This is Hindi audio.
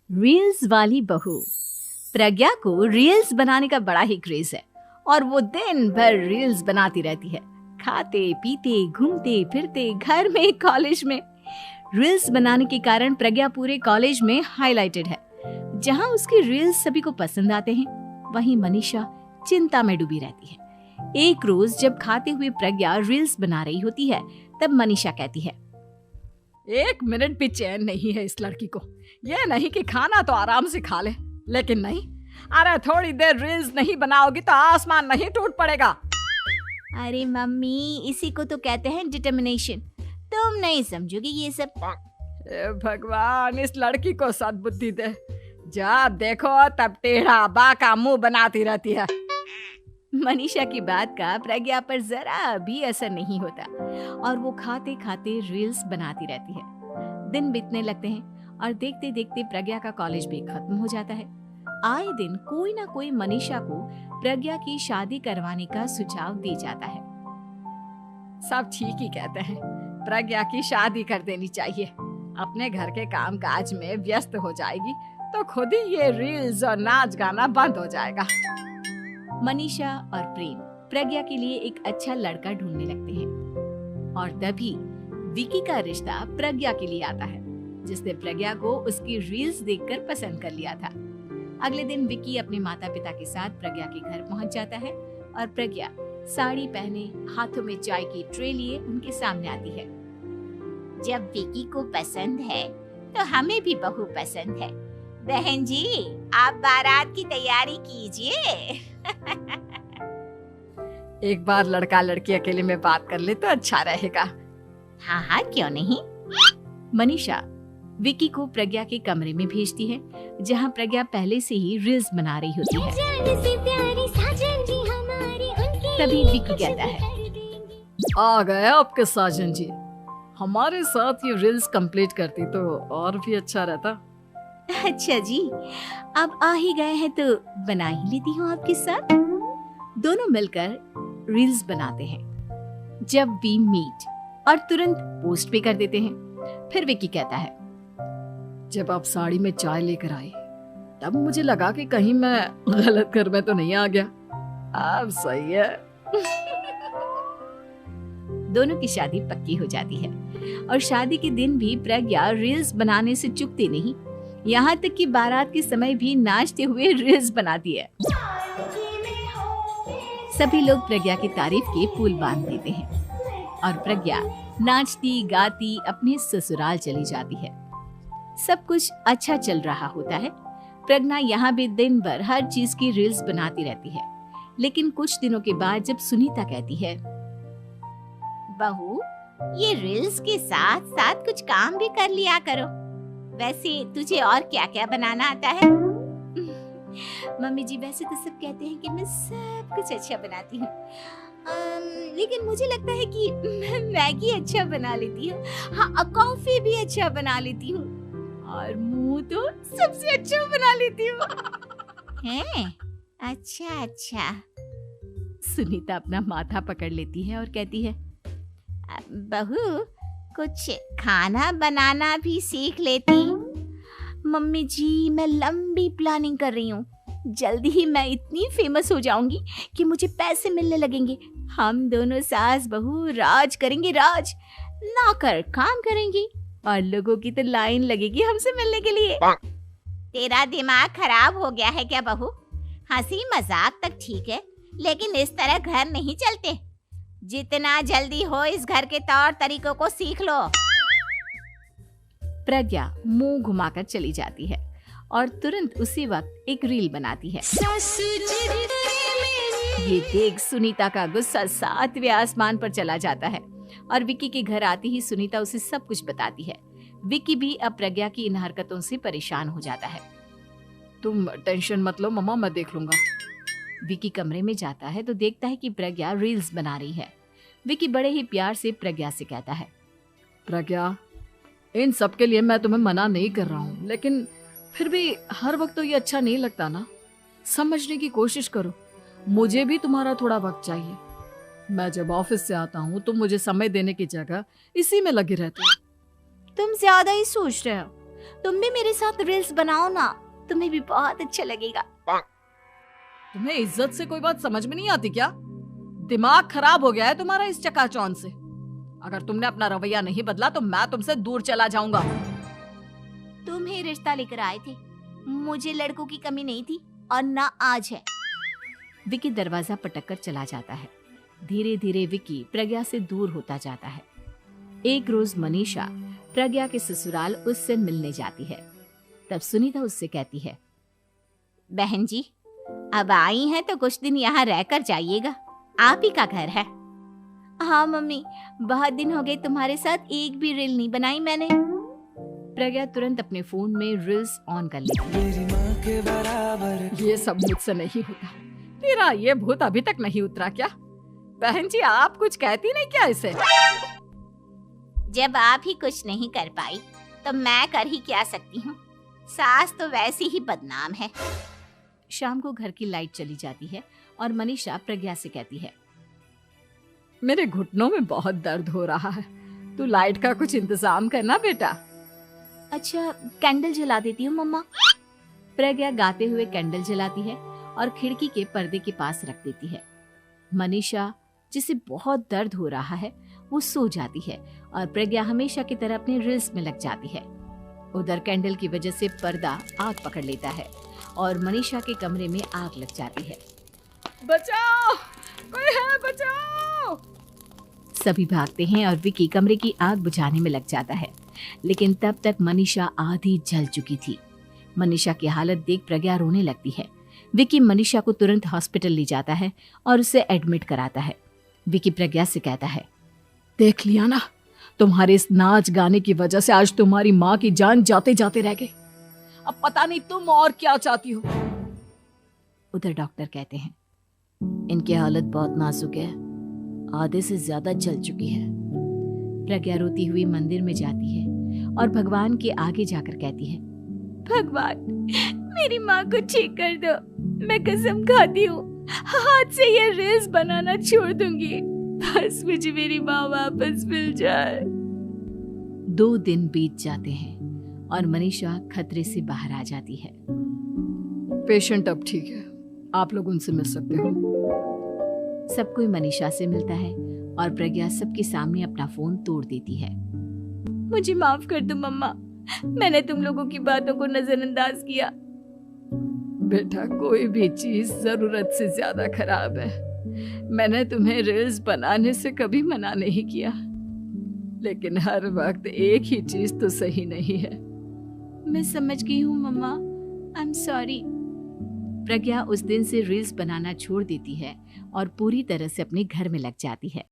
रील्स वाली बहू। प्रज्ञा को रील्स बनाने का बड़ा ही क्रेज है और वो दिन भर रील्स बनाती रहती है। खाते पीते घूमते फिरते घर में कॉलेज में रील्स बनाने के कारण प्रज्ञा पूरे कॉलेज में हाईलाइटेड है। जहां उसकी रील्स सभी को पसंद आते हैं, वहीं मनीषा चिंता में डूबी रहती है। एक रोज जब खाते हुए प्रज्ञा रील्स बना रही होती है, तब मनीषा कहती है, 1 मिनट भी चैन नहीं है इस लड़की को। ये नहीं कि खाना तो आराम से खा ले, लेकिन नहीं, अरे थोड़ी देर रील्स नहीं बनाओगी तो आसमान नहीं टूट पड़ेगा। अरे मम्मी, इसी को तो कहते हैं डिटर्मिनेशन। तुम नहीं समझोगी ये सब। भगवान, इस लड़की को सद्बुद्धि दे। जब देखो तब टेढ़ा बाका मुंह बनाती रहती है। मनीषा की बात का प्रज्ञा पर जरा भी असर नहीं होता और वो खाते खाते रील्स बनाती रहती है। दिन बीतने लगते हैं और देखते देखते प्रज्ञा का कॉलेज भी खत्म हो जाता है। आए दिन कोई ना कोई मनीषा को प्रज्ञा की शादी करवाने का सुझाव दे जाता है। सब ठीक ही कहते हैं, प्रज्ञा की शादी कर देनी चाहिए। अपने घर के काम काज में व्यस्त हो जाएगी तो खुद ही ये रील्स और नाच गाना बंद हो जाएगा। मनीषा और प्रेम प्रज्ञा के लिए एक अच्छा लड़का ढूंढने लगते हैं और तभी विकी का रिश्ता प्रज्ञा के लिए आता है, जिसने प्रज्ञा को उसकी रील्स देखकर पसंद कर लिया था। अगले दिन विकी अपने माता पिता के साथ प्रज्ञा के घर पहुंच जाता है और प्रज्ञा साड़ी पहने हाथों में चाय की ट्रे लिए उनके सामने आती है। जब विकी को पसंद है तो हमें भी बहू पसंद है। बहन जी, आप बारात की तैयारी कीजिए। एक बार लड़का लड़की अकेले में बात कर ले तो अच्छा रहेगा। हाँ हाँ, क्यों नहीं। मनीषा विकी को प्रज्ञा के कमरे में भेजती है, जहां प्रज्ञा पहले से ही रील्स बना रही होती है। तभी विकी कहता है, आ गए आपके साजन जी। हमारे साथ ये रील्स कंप्लीट करती तो और भी अच्छा रहता। अच्छा जी, अब आ ही गए हैं तो बना ही लेती हूँ आपके साथ। दोनों मिलकर रील्स बनाते हैं। जब वी मीट और तुरंत पोस्ट भी कर देते हैं। फिर विकी कहता है, जब आप साड़ी में चाय लेकर आए तब मुझे लगा कि कहीं मैं गलत घर में तो नहीं आ गया। अब सही है। दोनों की शादी पक्की हो जाती है और शादी के दिन भी प्रज्ञा रील्स बनाने से चूकती नहीं। यहाँ तक कि बारात के समय भी नाचते हुए रील्स बनाती है। सभी लोग प्रज्ञा की तारीफ के पुल बांध देते हैं और प्रज्ञा नाचती गाती अपने ससुराल चली जाती है। सब कुछ अच्छा चल रहा होता है। प्रज्ञा यहाँ भी दिन भर हर चीज की रील्स बनाती रहती है। लेकिन कुछ दिनों के बाद जब सुनीता कहती है, बहू, ये रील्स के साथ साथ कुछ काम भी कर लिया करो। वैसे तुझे और क्या क्या बनाना आता है? मम्मी जी, वैसे तो सब कहते हैं कि मैं सब कुछ अच्छा बनाती हूँ, लेकिन मुझे लगता है कि मैं मैगी अच्छा बना लेती हूँ। हाँ, कॉफी भी अच्छा बना लेती हूँ और मुंह तो सबसे अच्छा बना लेती हूँ। हैं? अच्छा अच्छा। सुनीता अपना माथा पकड़ लेती है और कहती है, बहू, कुछ खाना बनाना भी सीख लेती। मम्मी जी, मैं लंबी प्लानिंग कर रही हूँ। जल्दी ही मैं इतनी फेमस हो जाऊंगी कि मुझे पैसे मिलने लगेंगे। हम दोनों सास बहू राज करेंगे, राज। नौकर काम करेंगे और लोगों की तो लाइन लगेगी हमसे मिलने के लिए। तेरा दिमाग खराब हो गया है क्या बहू? हंसी मजाक तक ठीक है, लेकिन इस तरह घर नहीं चलते। जितना जल्दी हो इस घर के तौर तरीकों को सीख लो। प्रज्ञा मुंह घुमाकर चली जाती है और तुरंत उसी वक्त एक रील बनाती है। ये देख सुनीता का गुस्सा 7वें आसमान पर चला जाता है और विकी के घर आती ही सुनीता उसे सब कुछ बताती है। विकी भी अब प्रज्ञा की इन हरकतों से परेशान हो जाता है। तुम टेंशन मत लो मम्मा, मैं देख लूंगा। विकी कमरे में जाता है तो देखता है कि प्रज्ञा रील्स बना रही है। विकी बड़े ही प्यार से प्रज्ञा से कहता है, प्रज्ञा, इन सब के लिए मैं तुम्हें मना नहीं कर रहा हूँ, लेकिन फिर भी हर वक्त तो ये अच्छा नहीं लगता ना। समझने की कोशिश करो, मुझे भी तुम्हारा थोड़ा वक्त चाहिए। मैं जब ऑफिस से आता हूँ तो मुझे समय देने की जगह इसी में लगी रहती है। तुम ज्यादा ही सोच रहे हो। तुम भी मेरे साथ रील्स बनाओ ना, तुम्हें भी बहुत अच्छा लगेगा। तुम्हें इज्जत से कोई बात समझ में नहीं आती क्या? दिमाग खराब हो गया है तुम्हारा इस चकाचौंध से। अगर तुमने अपना रवैया नहीं बदला तो मैं तुमसे दूर चला जाऊंगा। तुम ही रिश्ता लेकर आए थे, मुझे लड़कों की कमी नहीं थी और ना आज है। विकी दरवाजा पटककर चला जाता है। धीरे धीरे विकी प्रज्ञा से दूर होता जाता है। एक रोज मनीषा प्रज्ञा के ससुराल उससे मिलने जाती है। तब सुनीता उससे कहती है, बहन जी, अब आई हैं तो कुछ दिन यहाँ रहकर जाइएगा, आप ही का घर है। हाँ मम्मी, बहुत दिन हो गए तुम्हारे साथ एक भी रील नहीं बनाई मैंने। प्रज्ञा तुरंत अपने फोन में रील्स ऑन कर लेती है। ये सब मुझसे नहीं होता। तेरा ये भूत अभी तक नहीं उतरा क्या? बहन जी, आप कुछ कहती नहीं क्या इसे? जब आप ही कुछ नहीं कर पाई तो मैं कर ही क्या सकती हूँ। सास तो वैसी ही बदनाम है। शाम को घर की लाइट चली जाती है और मनीषा प्रज्ञा से कहती है, मेरे घुटनों में बहुत दर्द हो रहा है, तू लाइट का कुछ इंतजाम करना बेटा। अच्छा, कैंडल जला देती हूँ मम्मा। प्रज्ञा गाते हुए कैंडल जलाती है और खिड़की के पर्दे के पास रख देती है। मनीषा, जिसे बहुत दर्द हो रहा है, वो सो जाती है और प्रज्ञा हमेशा की तरह अपने रील्स में लग जाती है। उधर कैंडल की वजह से पर्दा आग पकड़ लेता है और मनीषा के कमरे में आग लग जाती है। बचाओ, कोई है, बचाओ। सभी भागते हैं और विकी कमरे की आग बुझाने में लग जाता है, लेकिन तब तक मनीषा आधी जल चुकी थी। मनीषा की हालत देख प्रज्ञा रोने लगती है। विकी मनीषा को तुरंत हॉस्पिटल ले जाता है और उसे एडमिट कराता है। विकी प्रज्ञा से कहता है, देख लिया ना, तुम्हारे इस नाच गाने की वजह से आज तुम्हारी माँ की जान जाते जाते रह गई। अब पता नहीं तुम और क्या चाहती हो। उधर डॉक्टर कहते हैं, इनकी हालत बहुत नाजुक है, आधे से ज्यादा जल चुकी है। प्रज्ञा रोती हुई मंदिर में जाती है और भगवान के आगे जाकर कहती है, भगवान, मेरी माँ को ठीक कर दो। मैं कसम खाती हूँ, हाथ से ये रील्स बनाना छोड़ दूंगी। बस मुझे मेरी माँ वापस मिल जाए। 2 दिन बीत जाते हैं और मनीषा खतरे से बाहर आ जाती है। पेशेंट अब ठीक है, आप लोग उनसे मिल सकते हो। सब कोई मनीषा से मिलता है और प्रज्ञा सबके सामने अपना फोन तोड़ देती है। मुझे माफ कर दो मम्मा, मैंने तुम लोगों की बातों को नजरअंदाज किया। बेटा, कोई भी चीज जरूरत से ज्यादा खराब है। मैंने तुम्हें रील्स बनाने से कभी मना नहीं किया, लेकिन हर वक्त एक ही चीज तो सही नहीं है। मैं समझ गई हूँ मम्मा, आई एम सॉरी। प्रज्ञा उस दिन से रील्स बनाना छोड़ देती है और पूरी तरह से अपने घर में लग जाती है।